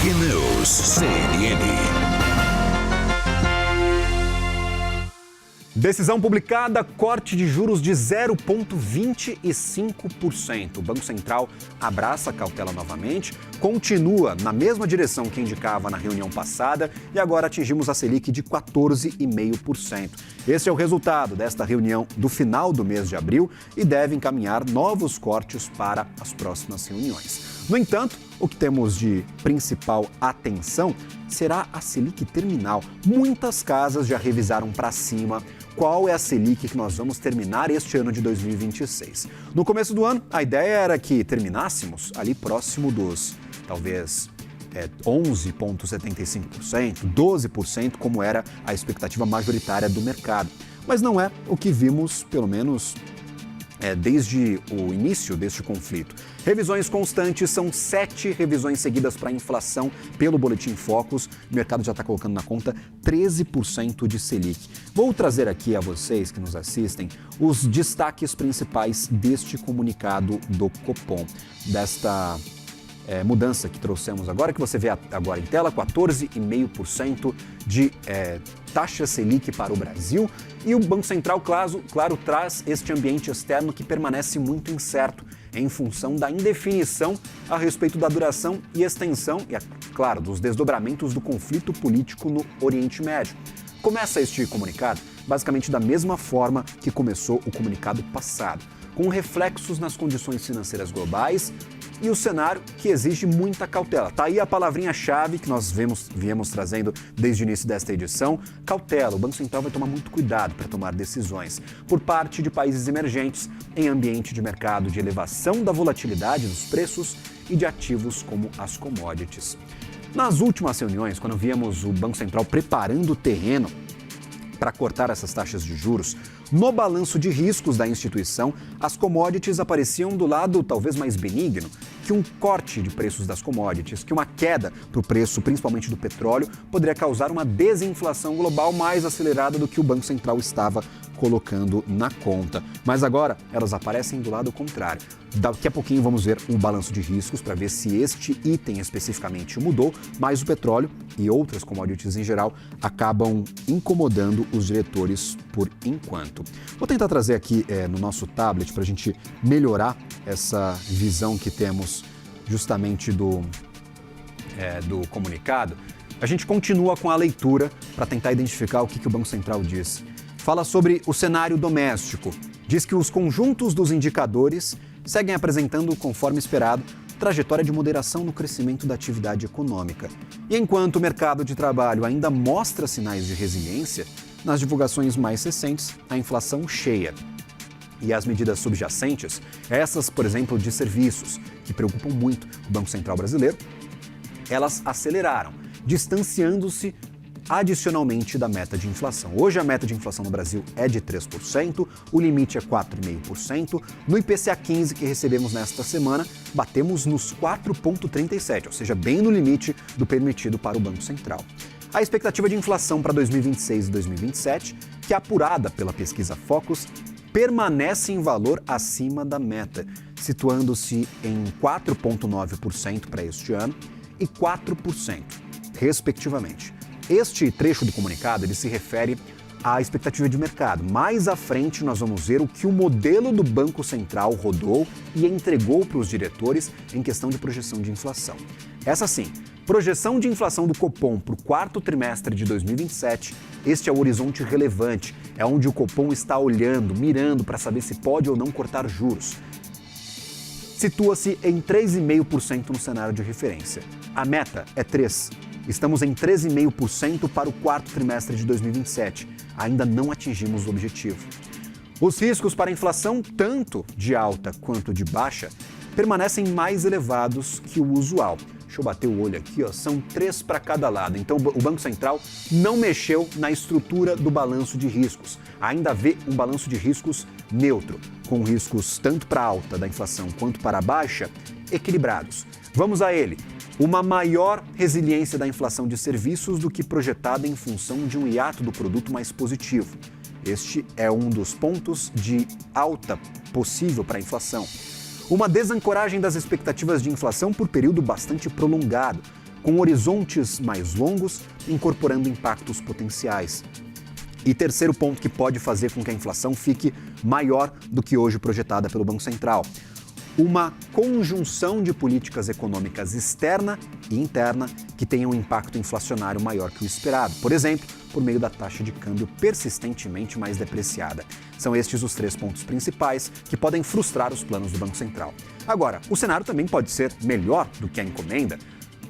News CNN. Decisão publicada, corte de juros de 0,25%. O Banco Central abraça a cautela novamente, continua na mesma direção que indicava na reunião passada e agora atingimos a Selic de 14,5%. Esse é o resultado desta reunião do final do mês de abril e deve encaminhar novos cortes para as próximas reuniões. No entanto, o que temos de principal atenção será a Selic terminal. Muitas casas já revisaram para cima qual é a Selic que nós vamos terminar este ano de 2026. No começo do ano, a ideia era que terminássemos ali próximo dos, talvez, 11,75%, 12%, como era a expectativa majoritária do mercado. Mas não é o que vimos, pelo menos, desde o início deste conflito. Revisões constantes, são 7 revisões seguidas para a inflação pelo Boletim Focus. O mercado já está colocando na conta 13% de Selic. Vou trazer aqui a vocês que nos assistem os destaques principais deste comunicado do Copom, desta mudança que trouxemos agora, que você vê agora em tela, 14,5% de taxa Selic para o Brasil. E o Banco Central, claro, traz este ambiente externo que permanece muito incerto em função da indefinição a respeito da duração e extensão e, claro, dos desdobramentos do conflito político no Oriente Médio. Começa este comunicado basicamente da mesma forma que começou o comunicado passado, com reflexos nas condições financeiras globais e o cenário que exige muita cautela. Está aí a palavrinha-chave que nós viemos trazendo desde o início desta edição, cautela. O Banco Central vai tomar muito cuidado para tomar decisões por parte de países emergentes em ambiente de mercado de elevação da volatilidade dos preços e de ativos como as commodities. Nas últimas reuniões, quando víamos o Banco Central preparando o terreno para cortar essas taxas de juros, no balanço de riscos da instituição, as commodities apareciam do lado talvez mais benigno, que um corte de preços das commodities, que uma queda para o preço, principalmente do petróleo, poderia causar uma desinflação global mais acelerada do que o Banco Central estava colocando na conta. Mas agora elas aparecem do lado contrário. Daqui a pouquinho vamos ver um balanço de riscos para ver se este item especificamente mudou, mas o petróleo e outras commodities em geral acabam incomodando os diretores por enquanto. Vou tentar trazer aqui no nosso tablet para a gente melhorar essa visão que temos justamente do comunicado. A gente continua com a leitura para tentar identificar o que o Banco Central diz. Fala sobre o cenário doméstico. Diz que os conjuntos dos indicadores seguem apresentando, conforme esperado, trajetória de moderação no crescimento da atividade econômica. E enquanto o mercado de trabalho ainda mostra sinais de resiliência, nas divulgações mais recentes, a inflação cheia. E as medidas subjacentes, essas, por exemplo, de serviços, que preocupam muito o Banco Central brasileiro, elas aceleraram, distanciando-se adicionalmente da meta de inflação. Hoje a meta de inflação no Brasil é de 3%, o limite é 4,5%. No IPCA 15 que recebemos nesta semana, batemos nos 4,37%, ou seja, bem no limite do permitido para o Banco Central. A expectativa de inflação para 2026 e 2027, que é apurada pela pesquisa Focus, permanece em valor acima da meta, situando-se em 4,9% para este ano e 4%, respectivamente. Este trecho do comunicado ele se refere à expectativa de mercado. Mais à frente, nós vamos ver o que o modelo do Banco Central rodou e entregou para os diretores em questão de projeção de inflação. Essa sim, projeção de inflação do Copom para o quarto trimestre de 2027, este é o horizonte relevante, é onde o Copom está olhando, mirando para saber se pode ou não cortar juros. Situa-se em 3,5% no cenário de referência. A meta é 3%. Estamos em 13,5% para o quarto trimestre de 2027. Ainda não atingimos o objetivo. Os riscos para a inflação, tanto de alta quanto de baixa, permanecem mais elevados que o usual. Deixa eu bater o olho aqui, são 3 para cada lado. Então o Banco Central não mexeu na estrutura do balanço de riscos. Ainda vê um balanço de riscos neutro, com riscos tanto para a alta da inflação quanto para a baixa equilibrados. Vamos a ele. Uma maior resiliência da inflação de serviços do que projetada em função de um hiato do produto mais positivo. Este é um dos pontos de alta possível para a inflação. Uma desancoragem das expectativas de inflação por período bastante prolongado, com horizontes mais longos, incorporando impactos potenciais. E terceiro ponto que pode fazer com que a inflação fique maior do que hoje projetada pelo Banco Central: uma conjunção de políticas econômicas externa e interna que tenham um impacto inflacionário maior que o esperado. Por exemplo, por meio da taxa de câmbio persistentemente mais depreciada. São estes os 3 pontos principais que podem frustrar os planos do Banco Central. Agora, o cenário também pode ser melhor do que a encomenda.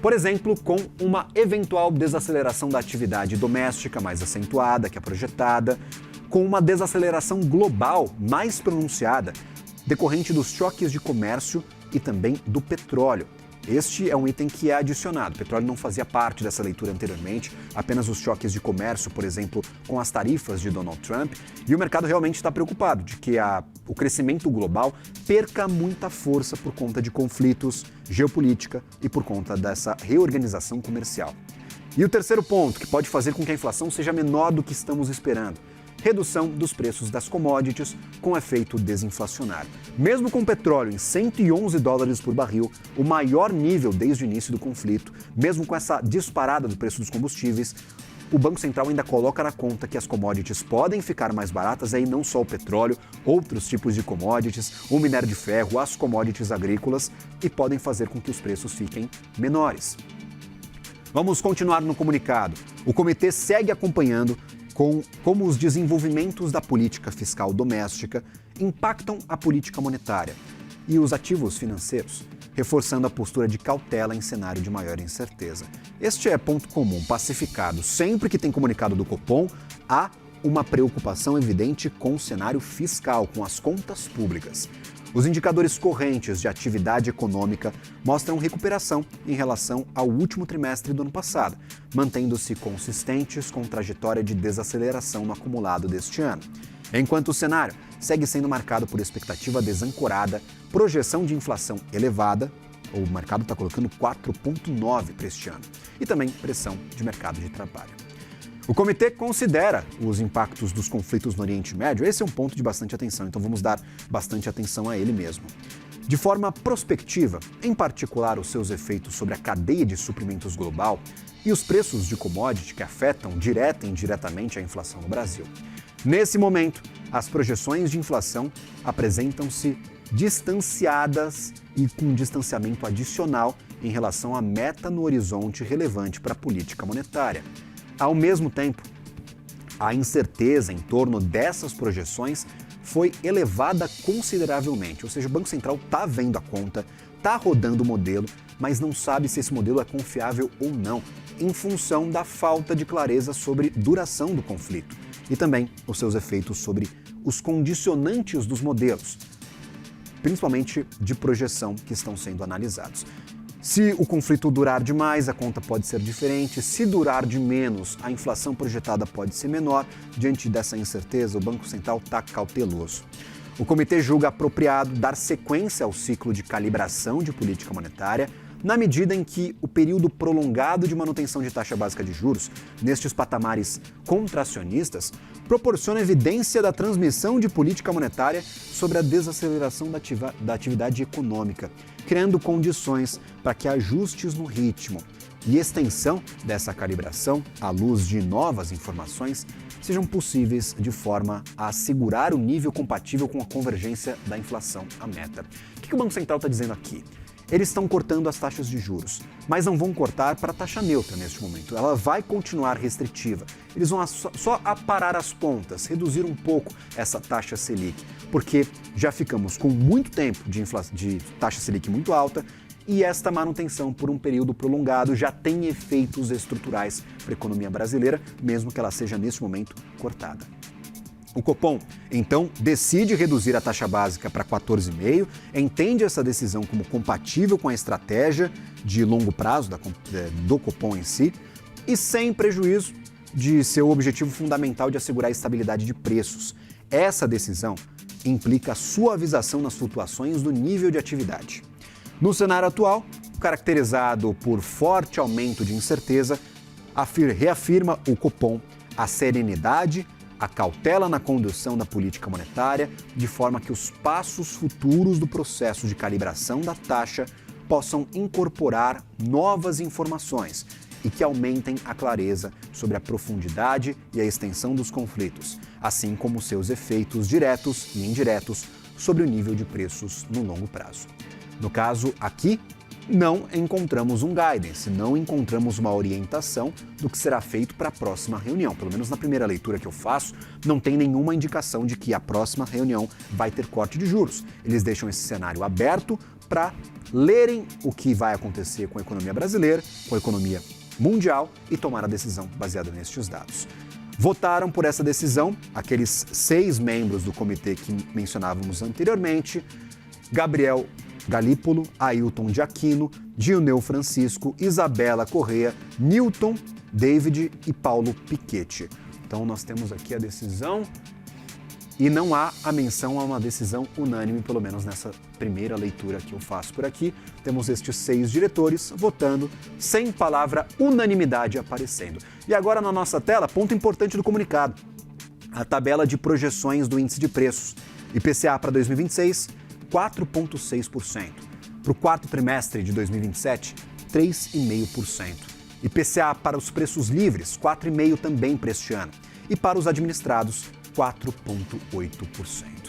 Por exemplo, com uma eventual desaceleração da atividade doméstica mais acentuada que a projetada, com uma desaceleração global mais pronunciada, decorrente dos choques de comércio e também do petróleo. Este é um item que é adicionado. O petróleo não fazia parte dessa leitura anteriormente, apenas os choques de comércio, por exemplo, com as tarifas de Donald Trump. E o mercado realmente está preocupado de que o crescimento global perca muita força por conta de conflitos, geopolítica e por conta dessa reorganização comercial. E o terceiro ponto, que pode fazer com que a inflação seja menor do que estamos esperando: redução dos preços das commodities com efeito desinflacionário. Mesmo com o petróleo em $111 por barril, o maior nível desde o início do conflito, mesmo com essa disparada do preço dos combustíveis, o Banco Central ainda coloca na conta que as commodities podem ficar mais baratas, aí não só o petróleo, outros tipos de commodities, o minério de ferro, as commodities agrícolas, e podem fazer com que os preços fiquem menores. Vamos continuar no comunicado. O comitê segue acompanhando como os desenvolvimentos da política fiscal doméstica impactam a política monetária e os ativos financeiros, reforçando a postura de cautela em cenário de maior incerteza. Este é ponto comum, pacificado. Sempre que tem comunicado do Copom, há uma preocupação evidente com o cenário fiscal, com as contas públicas. Os indicadores correntes de atividade econômica mostram recuperação em relação ao último trimestre do ano passado, mantendo-se consistentes com trajetória de desaceleração no acumulado deste ano. Enquanto o cenário segue sendo marcado por expectativa desancorada, projeção de inflação elevada, o mercado está colocando 4,9% para este ano, e também pressão de mercado de trabalho. O comitê considera os impactos dos conflitos no Oriente Médio. Esse é um ponto de bastante atenção, então vamos dar bastante atenção a ele mesmo. De forma prospectiva, em particular os seus efeitos sobre a cadeia de suprimentos global e os preços de commodity que afetam direta e indiretamente a inflação no Brasil. Nesse momento, as projeções de inflação apresentam-se distanciadas e com um distanciamento adicional em relação à meta no horizonte relevante para a política monetária. Ao mesmo tempo, a incerteza em torno dessas projeções foi elevada consideravelmente, ou seja, o Banco Central está vendo a conta, está rodando o modelo, mas não sabe se esse modelo é confiável ou não, em função da falta de clareza sobre duração do conflito e também os seus efeitos sobre os condicionantes dos modelos, principalmente de projeção, que estão sendo analisados. Se o conflito durar demais, a conta pode ser diferente. Se durar de menos, a inflação projetada pode ser menor. Diante dessa incerteza, o Banco Central está cauteloso. O comitê julga apropriado dar sequência ao ciclo de calibração de política monetária, na medida em que o período prolongado de manutenção de taxa básica de juros, nestes patamares contracionistas, proporciona evidência da transmissão de política monetária sobre a desaceleração da atividade econômica, criando condições para que ajustes no ritmo e extensão dessa calibração, à luz de novas informações, sejam possíveis de forma a assegurar o nível compatível com a convergência da inflação à meta. O que o Banco Central está dizendo aqui? Eles estão cortando as taxas de juros, mas não vão cortar para a taxa neutra neste momento. Ela vai continuar restritiva. Eles vão só aparar as pontas, reduzir um pouco essa taxa Selic, porque já ficamos com muito tempo de taxa Selic muito alta e esta manutenção por um período prolongado já tem efeitos estruturais para a economia brasileira, mesmo que ela seja neste momento cortada. O Copom, então, decide reduzir a taxa básica para 14,5%, entende essa decisão como compatível com a estratégia de longo prazo do Copom em si e sem prejuízo de seu objetivo fundamental de assegurar a estabilidade de preços. Essa decisão implica a suavização nas flutuações do nível de atividade. No cenário atual, caracterizado por forte aumento de incerteza, reafirma o Copom a serenidade, a cautela na condução da política monetária, de forma que os passos futuros do processo de calibração da taxa possam incorporar novas informações e que aumentem a clareza sobre a profundidade e a extensão dos conflitos, assim como seus efeitos diretos e indiretos sobre o nível de preços no longo prazo. No caso aqui, não encontramos um guidance, não encontramos uma orientação do que será feito para a próxima reunião. Pelo menos na primeira leitura que eu faço, não tem nenhuma indicação de que a próxima reunião vai ter corte de juros. Eles deixam esse cenário aberto para lerem o que vai acontecer com a economia brasileira, com a economia mundial e tomar a decisão baseada nestes dados. Votaram por essa decisão aqueles 6 membros do comitê que mencionávamos anteriormente: Gabriel Galípolo, Ailton de Aquino, Dioneu Francisco, Isabela Correa, Newton, David e Paulo Piketty. Então nós temos aqui a decisão e não há a menção a uma decisão unânime, pelo menos nessa primeira leitura que eu faço por aqui. Temos estes 6 diretores votando sem palavra unanimidade aparecendo. E agora na nossa tela, ponto importante do comunicado: a tabela de projeções do índice de preços. IPCA para 2026, 4,6%. Para o quarto trimestre de 2027, 3,5%. IPCA para os preços livres, 4,5% também para este ano. E para os administrados, 4,8%.